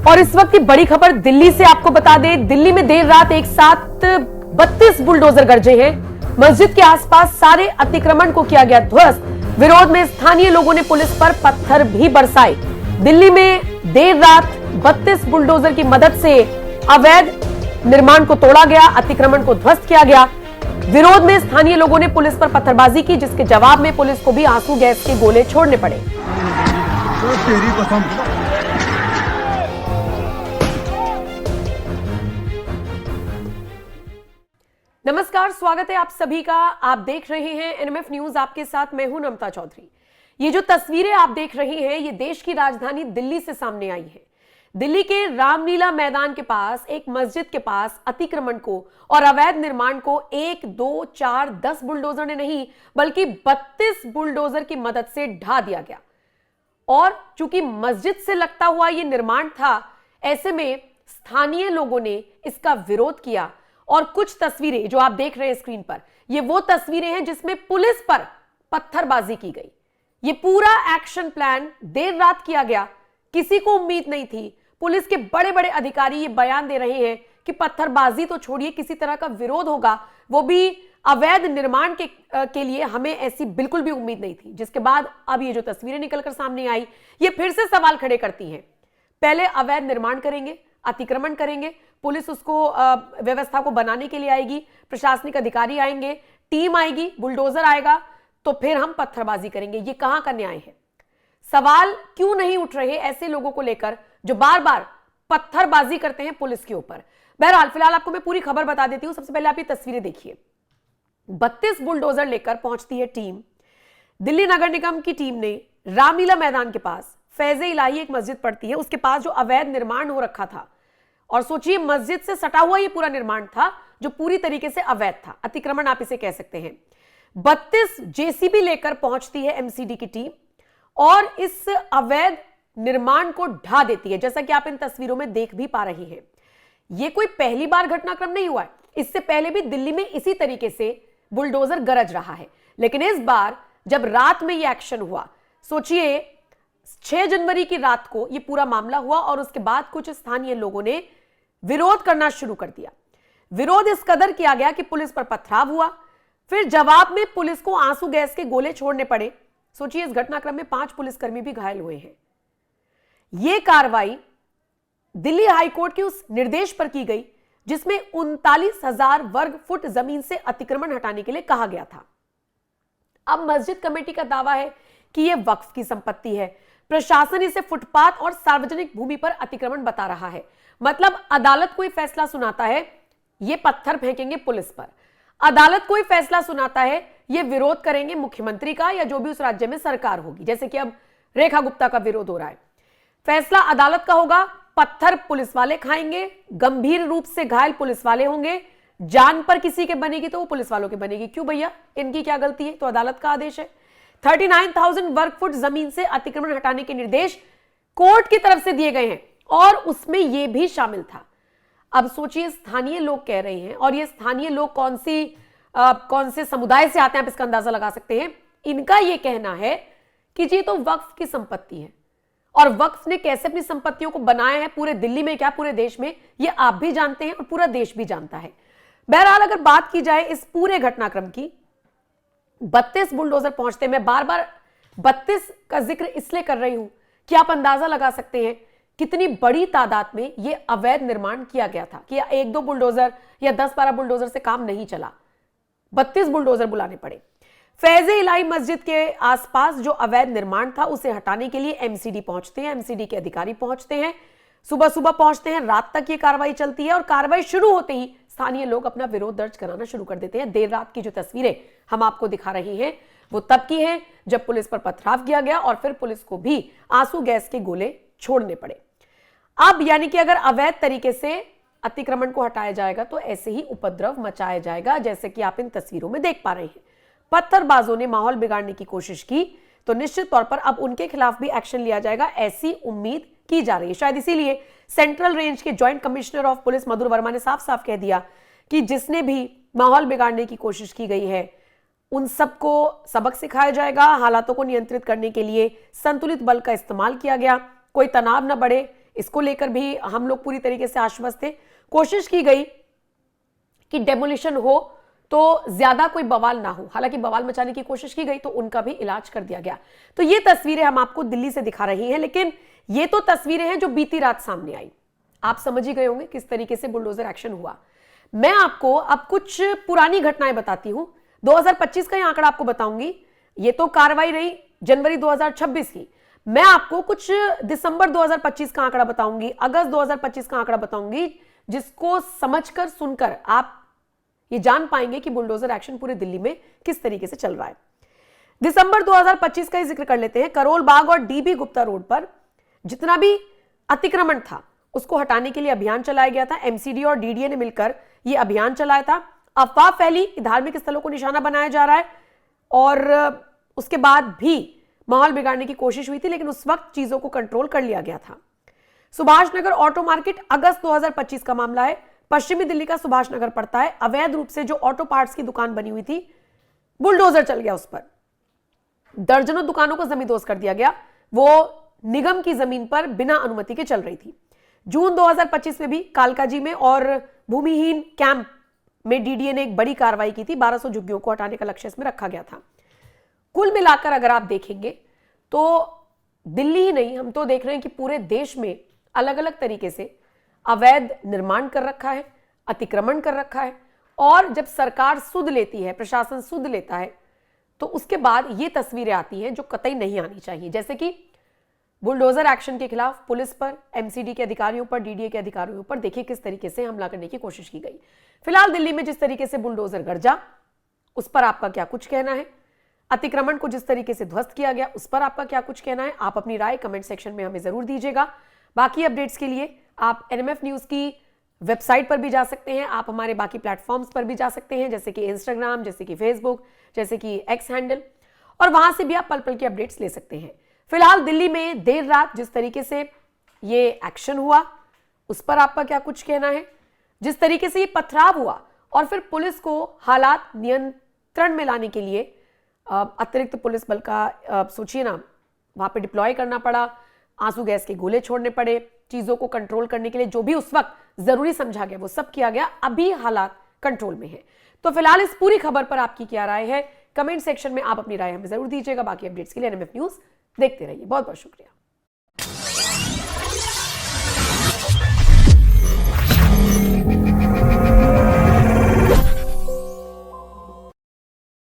और इस वक्त की बड़ी खबर दिल्ली से आपको बता दें, दिल्ली में देर रात एक साथ 32 बुलडोजर गरजे हैं। मस्जिद के आसपास सारे अतिक्रमण को किया गया ध्वस्त। विरोध में स्थानीय लोगों ने पुलिस पर पत्थर भी बरसाए। दिल्ली में देर रात 32 बुलडोजर की मदद से अवैध निर्माण को तोड़ा गया, अतिक्रमण को ध्वस्त किया गया। विरोध में स्थानीय लोगों ने पुलिस पर पत्थरबाजी की, जिसके जवाब में पुलिस को भी आंसू गैस के गोले छोड़ने पड़े। नमस्कार, स्वागत है आप सभी का। आप देख रहे हैं एनएमएफ न्यूज, आपके साथ मैं हूं नमता चौधरी। ये जो तस्वीरें आप देख रहे हैं, ये देश की राजधानी दिल्ली से सामने आई है। दिल्ली के रामलीला मैदान के पास एक मस्जिद के पास अतिक्रमण को और अवैध निर्माण को 1, 2, 4, 10 बुलडोजर ने नहीं बल्कि 32 बुलडोजर की मदद से ढा दिया गया। और चूंकि मस्जिद से लगता हुआ यह निर्माण था, ऐसे में स्थानीय लोगों ने इसका विरोध किया। और कुछ तस्वीरें जो आप देख रहे हैं स्क्रीन पर, ये वो तस्वीरें हैं जिसमें पुलिस पर पत्थरबाजी की गई। ये पूरा एक्शन प्लान देर रात किया गया, किसी को उम्मीद नहीं थी। पुलिस के बड़े बड़े अधिकारी ये बयान दे रहे हैं कि पत्थरबाजी तो छोड़िए, किसी तरह का विरोध होगा, वो भी अवैध निर्माण के लिए हमें ऐसी बिल्कुल भी उम्मीद नहीं थी। जिसके बाद अब ये जो तस्वीरें निकलकर सामने आई, ये फिर से सवाल खड़े करती हैं। पहले अवैध निर्माण करेंगे, अतिक्रमण करेंगे, पुलिस उसको व्यवस्था को बनाने के लिए आएगी, प्रशासनिक अधिकारी आएंगे, टीम आएगी, बुलडोजर आएगा, तो फिर हम पत्थरबाजी करेंगे। ये कहां का न्याय है? सवाल क्यों नहीं उठ रहे ऐसे लोगों को लेकर जो बार बार पत्थरबाजी करते हैं पुलिस के ऊपर? बहरहाल फिलहाल आपको मैं पूरी खबर बता देती हूं। सबसे पहले आप ये तस्वीरें देखिए। 32 बुलडोजर लेकर पहुंचती है टीम। दिल्ली नगर निगम की टीम ने रामलीला मैदान के पास फैज़े इलाही एक मस्जिद पड़ती है, उसके पास जो अवैध निर्माण हो रखा था, और सोचिए मस्जिद से सटा हुआ ये पूरा निर्माण था जो पूरी तरीके से अवैध था, अतिक्रमण आप इसे कह सकते हैं। 32 जेसीबी लेकर पहुंचती है एमसीडी की टीम और इस अवैध निर्माण को ढा देती है, जैसा कि आप इन तस्वीरों में देख भी पा रही हैं। यह कोई पहली बार घटनाक्रम नहीं हुआ है, इससे पहले भी दिल्ली में इसी तरीके से बुलडोजर गरज रहा है। लेकिन इस बार जब रात में यह एक्शन हुआ, सोचिए 6 जनवरी की रात को यह पूरा मामला हुआ और उसके बाद कुछ स्थानीय लोगों ने विरोध करना शुरू कर दिया। विरोध इस कदर किया गया कि पुलिस पर पथराव हुआ, फिर जवाब में पुलिस को आंसू गैस के गोले छोड़ने पड़े। सोचिए इस घटनाक्रम में 5 पुलिसकर्मी भी घायल हुए हैं। यह कार्रवाई दिल्ली हाईकोर्ट के उस निर्देश पर की गई जिसमें 39,000 वर्ग फुट जमीन से अतिक्रमण हटाने के लिए कहा गया था। अब मस्जिद कमेटी का दावा है कि यह वक्फ की संपत्ति है। प्रशासन इसे फुटपाथ और सार्वजनिक भूमि पर अतिक्रमण बता रहा है। मतलब अदालत कोई फैसला सुनाता है, ये पत्थर फेंकेंगे पुलिस पर। अदालत कोई फैसला सुनाता है, ये विरोध करेंगे मुख्यमंत्री का या जो भी उस राज्य में सरकार होगी, जैसे कि अब रेखा गुप्ता का विरोध हो रहा है। फैसला अदालत का होगा, पत्थर पुलिस वाले खाएंगे, गंभीर रूप से घायल पुलिस वाले होंगे, जान पर किसी के बनेगी तो वो पुलिस वालों के बनेगी। क्यों भैया, इनकी क्या गलती है? तो अदालत का आदेश है। 39,000 वर्ग फुट जमीन से अतिक्रमण हटाने के निर्देश कोर्ट की तरफ से दिए गए हैं और उसमें यह भी शामिल था। अब सोचिए स्थानीय लोग कह रहे हैं, और ये स्थानीय लोग कौन से समुदाय से आते हैं आप इसका अंदाजा लगा सकते हैं। इनका यह कहना है कि जी तो वक्फ की संपत्ति है, और वक्फ ने कैसे अपनी संपत्तियों को बनाया है पूरे दिल्ली में क्या पूरे देश में, यह आप भी जानते हैं और पूरा देश भी जानता है। बहरहाल अगर बात की जाए इस पूरे घटनाक्रम की, 32 बुलडोजर पहुंचते, मैं बार बार 32 का जिक्र इसलिए कर रही हूं कि आप अंदाजा लगा सकते हैं कितनी बड़ी तादाद में यह अवैध निर्माण किया गया था कि 1-2 बुलडोजर या 10-12 बुलडोजर से काम नहीं चला, 32 बुलडोजर बुलाने पड़े। फैज़े इलाही मस्जिद के आसपास जो अवैध निर्माण था उसे हटाने के लिए एमसीडी पहुंचते हैं, एमसीडी के अधिकारी पहुंचते हैं, सुबह सुबह पहुंचते हैं, रात तक ये कार्रवाई चलती है और कार्रवाई शुरू होते ही स्थानीय लोग अपना विरोध दर्ज कराना शुरू कर देते हैं। देर रात की जो तस्वीरें हम आपको दिखा रहे हैं वो तब की हैं जब पुलिस पर पथराव किया गया और फिर पुलिस को भी आंसू गैस के गोले छोड़ने पड़े। अब यानी कि अगर अवैध तरीके से अतिक्रमण को हटाया जाएगा तो ऐसे ही उपद्रव मचाया जाएगा, जैसे कि आप इन तस्वीरों में देख पा रहे हैं। पत्थरबाजों ने माहौल बिगाड़ने की कोशिश की तो निश्चित तौर पर अब उनके खिलाफ भी एक्शन लिया जाएगा, ऐसी उम्मीद की जा रही है। शायद इसीलिए सेंट्रल रेंज के जॉइंट कमिश्नर ऑफ पुलिस मधुर वर्मा ने साफ साफ कह दिया कि जिसने भी माहौल बिगाड़ने की कोशिश की गई है उन सबको सबक सिखाया जाएगा। हालातों को नियंत्रित करने के लिए संतुलित बल का इस्तेमाल किया गया, कोई तनाव न बढ़े इसको लेकर भी हम लोग पूरी तरीके से आश्वस्त थे। कोशिश की गई कि डेमोलिशन हो तो ज्यादा कोई बवाल ना हो, हालांकि बवाल मचाने की कोशिश की गई तो उनका भी इलाज कर दिया गया। तो ये तस्वीरें हम आपको दिल्ली से दिखा रही हैं, लेकिन ये तो तस्वीरें हैं जो बीती रात सामने आई। आप समझ ही गए होंगे किस तरीके से बुलडोजर एक्शन हुआ। मैं आपको अब कुछ पुरानी घटनाएं बताती हूं। 2025 का ये आंकड़ा आपको बताऊंगी। ये तो कार्रवाई रही जनवरी 2026 की। मैं आपको कुछ दिसंबर 2025 का आंकड़ा बताऊंगी, अगस्त 2025 का आंकड़ा बताऊंगी, जिसको समझकर सुनकर आप ये जान पाएंगे कि बुलडोजर एक्शन पूरे दिल्ली में किस तरीके से चल रहा है। दिसंबर 2025 का ही जिक्र कर लेते हैं। करोल बाग और डीबी गुप्ता रोड पर जितना भी अतिक्रमण था उसको हटाने के लिए अभियान चलाया गया था। एमसीडी और डीडीए ने मिलकर यह अभियान चलाया था। अफवाह फैली कि धार्मिक स्थलों को निशाना बनाया जा रहा है और उसके बाद भी माहौल बिगाड़ने की कोशिश हुई थी, लेकिन उस वक्त चीजों को कंट्रोल कर लिया गया था। सुभाष नगर ऑटो मार्केट, अगस्त 2025 का मामला है। पश्चिमी दिल्ली का सुभाष नगर पड़ता है। अवैध रूप से जो ऑटो पार्ट्स की दुकान बनी हुई थी, बुलडोजर चल गया उस पर। दर्जनों दुकानों को जमींदोज कर दिया गया। वो निगम की जमीन पर बिना अनुमति के चल रही थी। जून 2025 में भी कालकाजी में और भूमिहीन कैंप में डीडीए ने एक बड़ी कार्रवाई की थी। 1200 झुग्गियों को हटाने का लक्ष्य इसमें रखा गया था। कुल मिलाकर अगर आप देखेंगे तो दिल्ली ही नहीं, हम तो देख रहे हैं कि पूरे देश में अलग अलग तरीके से अवैध निर्माण कर रखा है, अतिक्रमण कर रखा है। और जब सरकार सुध लेती है, प्रशासन सुध लेता है, तो उसके बाद ये तस्वीरें आती हैं जो कतई नहीं आनी चाहिए। जैसे कि बुलडोजर एक्शन के खिलाफ पुलिस पर, एमसीडी के अधिकारियों पर, डीडीए के अधिकारियों पर देखिए किस तरीके से हमला करने की कोशिश की गई। फिलहाल दिल्ली में जिस तरीके से बुलडोजर गरजा, उस पर आपका क्या कुछ कहना है? अतिक्रमण को जिस तरीके से ध्वस्त किया गया, उस पर आपका क्या कुछ कहना है? आप अपनी राय कमेंट सेक्शन में हमें जरूर दीजिएगा। बाकी अपडेट्स के लिए आप एनएमएफ न्यूज की वेबसाइट पर भी जा सकते हैं, आप हमारे बाकी प्लेटफॉर्म्स पर भी जा सकते हैं, जैसे कि इंस्टाग्राम, जैसे कि फेसबुक, जैसे कि एक्स हैंडल, और वहां से भी आप पल पल के अपडेट्स ले सकते हैं। फिलहाल दिल्ली में देर रात जिस तरीके से ये एक्शन हुआ, उस पर आपका क्या कुछ कहना है? जिस तरीके से ये पथराव हुआ और फिर पुलिस को हालात नियंत्रण में लाने के लिए अतिरिक्त पुलिस बल का सोचिए ना, वहां पे डिप्लॉय करना पड़ा, आंसू गैस के गोले छोड़ने पड़े, चीजों को कंट्रोल करने के लिए जो भी उस वक्त जरूरी समझा गया वो सब किया गया। अभी हालात कंट्रोल में है। तो फिलहाल इस पूरी खबर पर आपकी क्या राय है? कमेंट सेक्शन में आप अपनी राय हमें जरूर दीजिएगा। बाकी अपडेट्स के लिए एनएमएफ न्यूज देखते रहिए। बहुत बहुत शुक्रिया।